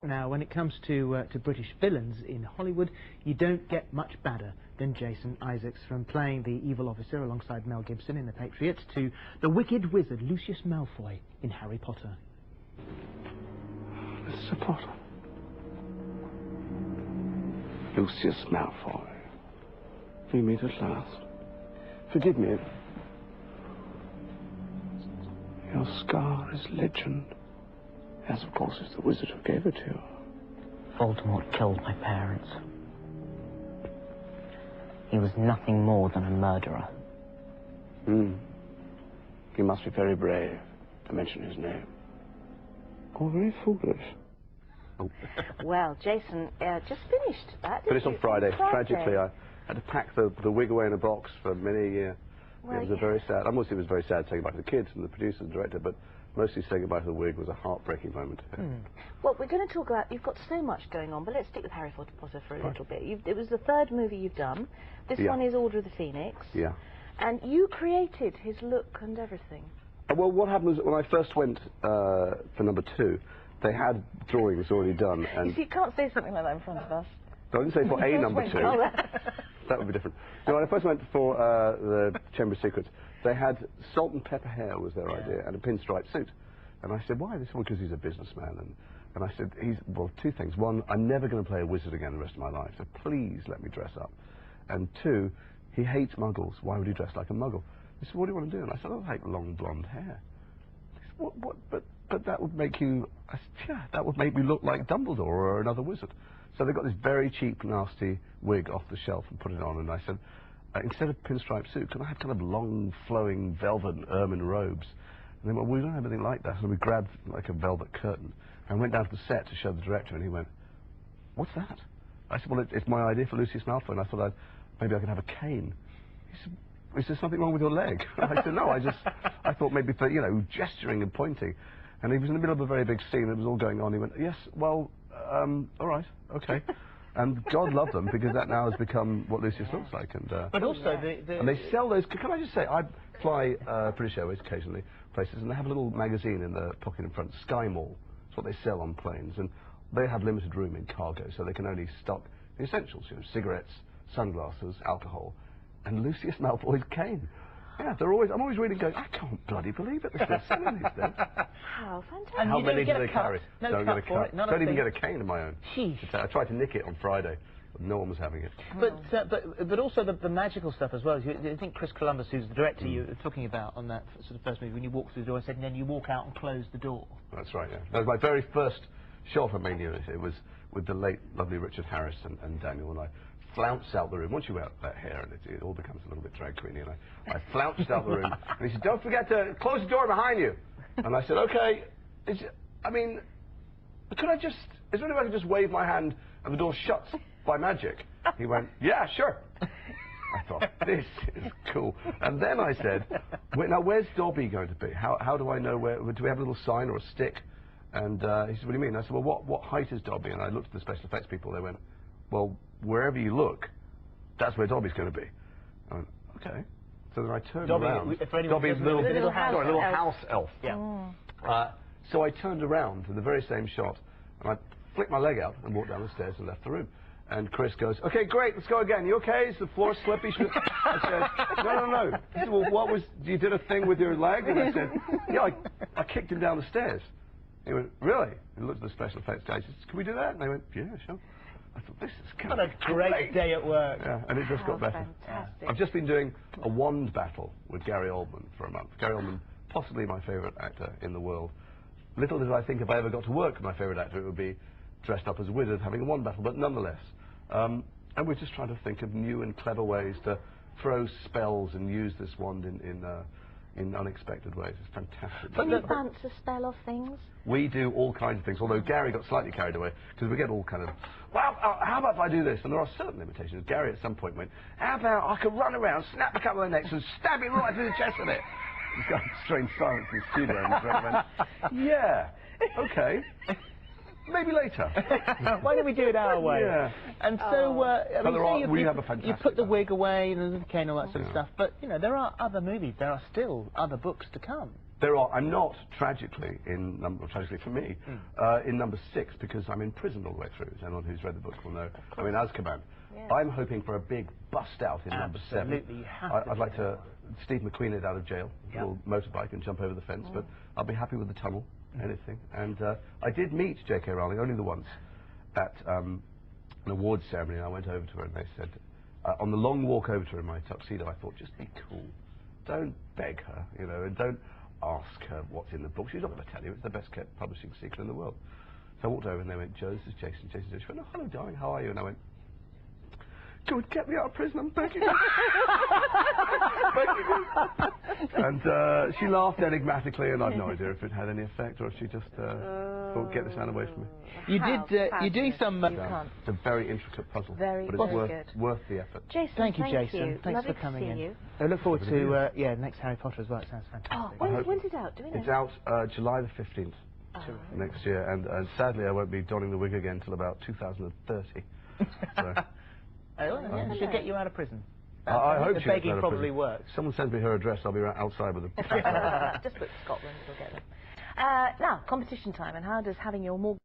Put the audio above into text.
Now, when it comes to British villains in Hollywood, you don't get much badder than Jason Isaacs, from playing the evil officer alongside Mel Gibson in The Patriot to the wicked wizard Lucius Malfoy in Harry Potter. Mr. Potter. Lucius Malfoy. We meet at last. Forgive me. Your scar is legend, as of course is the wizard who gave it to you. Voldemort killed my parents. He was nothing more than a murderer. You must be very brave to mention his name. Or very foolish. Oh. Well, Jason, just finished that. Finished on Friday. Tragically, I had to pack the wig away in a box for many a year. Well, it was a very sad. Obviously, it was very sad saying goodbye to the kids and the producer and director, but mostly saying goodbye to the wig was a heartbreaking moment. Well, we're going to talk about. You've got so much going on, but let's stick with Harry Potter for a little bit. It was the third movie you've done. This one is Order of the Phoenix. Yeah. And you created his look and everything. Well, what happened was when I first went for number 2, they had drawings already done. And you see, you can't say something like that in front of us. I didn't say for a number 2. That would be different. No, when I first went for the Chamber of Secrets, they had salt and pepper hair was their idea, and a pinstripe suit. And I said, why? They said, well, because he's a businessman. And I said, well, 2 things. 1, I'm never going to play a wizard again the rest of my life, so please let me dress up. And 2, he hates muggles. Why would he dress like a muggle? He said, what do you want to do? And I said, I like long blonde hair. He said, what? But that would make you... I said, yeah, that would make me look like Dumbledore or another wizard. So they got this very cheap, nasty wig off the shelf and put it on, and I said, instead of pinstripe suit, can I have kind of long, flowing velvet and ermine robes? And they went, well, we don't have anything like that. So we grabbed like a velvet curtain and went down to the set to show the director, and he went, what's that? I said, well, it's my idea for Lucius Malfoy, and I thought maybe I could have a cane. He said, is there something wrong with your leg? I said, no, I thought maybe for, you know, gesturing and pointing. And he was in the middle of a very big scene, it was all going on. He went, yes, well, all right, okay. And God love them, because that now has become what Lucius looks like. And but also and they sell those. Can I just say, I fly British Airways occasionally places, and they have a little magazine in the pocket in front, Sky Mall. It's what they sell on planes, and they have limited room in cargo, so they can only stock the essentials, you know, cigarettes, sunglasses, alcohol, and Lucius Malfoy's cane. Yeah, I'm always reading going, I can't bloody believe it, they're still selling these things. How fantastic. And how many do they carry? No don't cut get a for cut. it. Don't even get a cane of my own. Sheesh. I tried to nick it on Friday, but no one was having it. But also the magical stuff as well. I think Chris Columbus, who's the director you were talking about on that sort of first movie, when you walk through the door, I said, and then you walk out and close the door. That's right, yeah. That was my very first shot of Mania. It was with the late, lovely Richard Harris and Daniel, and I flounced out the room. Once you wear that hair, and it all becomes a little bit drag queeny, and I flounced out the room, and he said, don't forget to close the door behind you. And I said, okay, I mean, could I just, is there any way I can just wave my hand and the door shuts by magic? He went, yeah, sure. I thought, this is cool. And then I said, wait, now where's Dobby going to be? How do I know where, do we have a little sign or a stick? And he said, what do you mean? I said, well, what height is Dobby? And I looked at the special effects people, they went, well, wherever you look, that's where Dobby's going to be. I went, okay. So then I turned around. Dobby's little house elf. Yeah. So I turned around to the very same shot, and I flicked my leg out and walked down the stairs and left the room. And Chris goes, okay, great, let's go again. You okay? Is the floor slippy? I said, no. He said, well, what was, you did a thing with your leg? And I said, yeah, I kicked him down the stairs. He went, really? He looked at the special effects guy. He said, can we do that? And they went, yeah, sure. I thought, this is kind of a great day at work. Yeah, and it just got better. Fantastic. I've just been doing a wand battle with Gary Oldman for a month. Gary Oldman, possibly my favourite actor in the world. Little did I think if I ever got to work with my favourite actor, it would be dressed up as a wizard having a wand battle, but nonetheless. And we're just trying to think of new and clever ways to throw spells and use this wand in unexpected ways. It's fantastic. Can you bounce a spell off things? We do all kinds of things, although Gary got slightly carried away, because we get all kind of, well, how about if I do this? And there are certain limitations. Gary at some point went, how about I could run around, snap a couple of necks, and stab him right through the chest with it? He's got strange silence in the studio, and he went, yeah, okay. Maybe later. Why don't we do it our way? Yeah. And so, we have a fantastic you put the wig away and the cane and all that sort of stuff, but, you know, there are other movies, there are still other books to come. There are. I'm not tragically tragically for me in number 6 because I'm in prison all the way through. As anyone who's read the book will know. I'm in Azkaban. Yeah. I'm hoping for a big bust out in number 7. Absolutely, you have I'd like to Steve McQueen it out of jail, little motorbike and jump over the fence. But I'll be happy with the tunnel, anything. And I did meet J.K. Rowling only the once at an awards ceremony. And I went over to her and they said, on the long walk over to her in my tuxedo, I thought, just be cool. Don't beg her, you know, and don't ask her what's in the book. She's not going to tell you. It's the best kept publishing secret in the world. So I walked over and they went, Joe, this is Jason. Jason. She went, oh, hello, darling, how are you? And I went, good, get me out of prison, I'm begging you. Begging you. And she laughed enigmatically, and I've no idea if it had any effect or if she just thought, get this man away from me. You're doing some... It's a very intricate puzzle, but it's worth the effort. Jason, thank you, Jason. Thanks Lovely for coming in. you. I look forward to next Harry Potter as well. It sounds fantastic. Oh, when's it out? Do we know? It's out July the 15th next year, and sadly I won't be donning the wig again until about 2030. So. I should get you out of prison. I hope the she gets begging out of probably prison. works. Someone sends me her address, I'll be right outside with them. Just book Scotland, we'll get them. Now, competition time, and how does having your more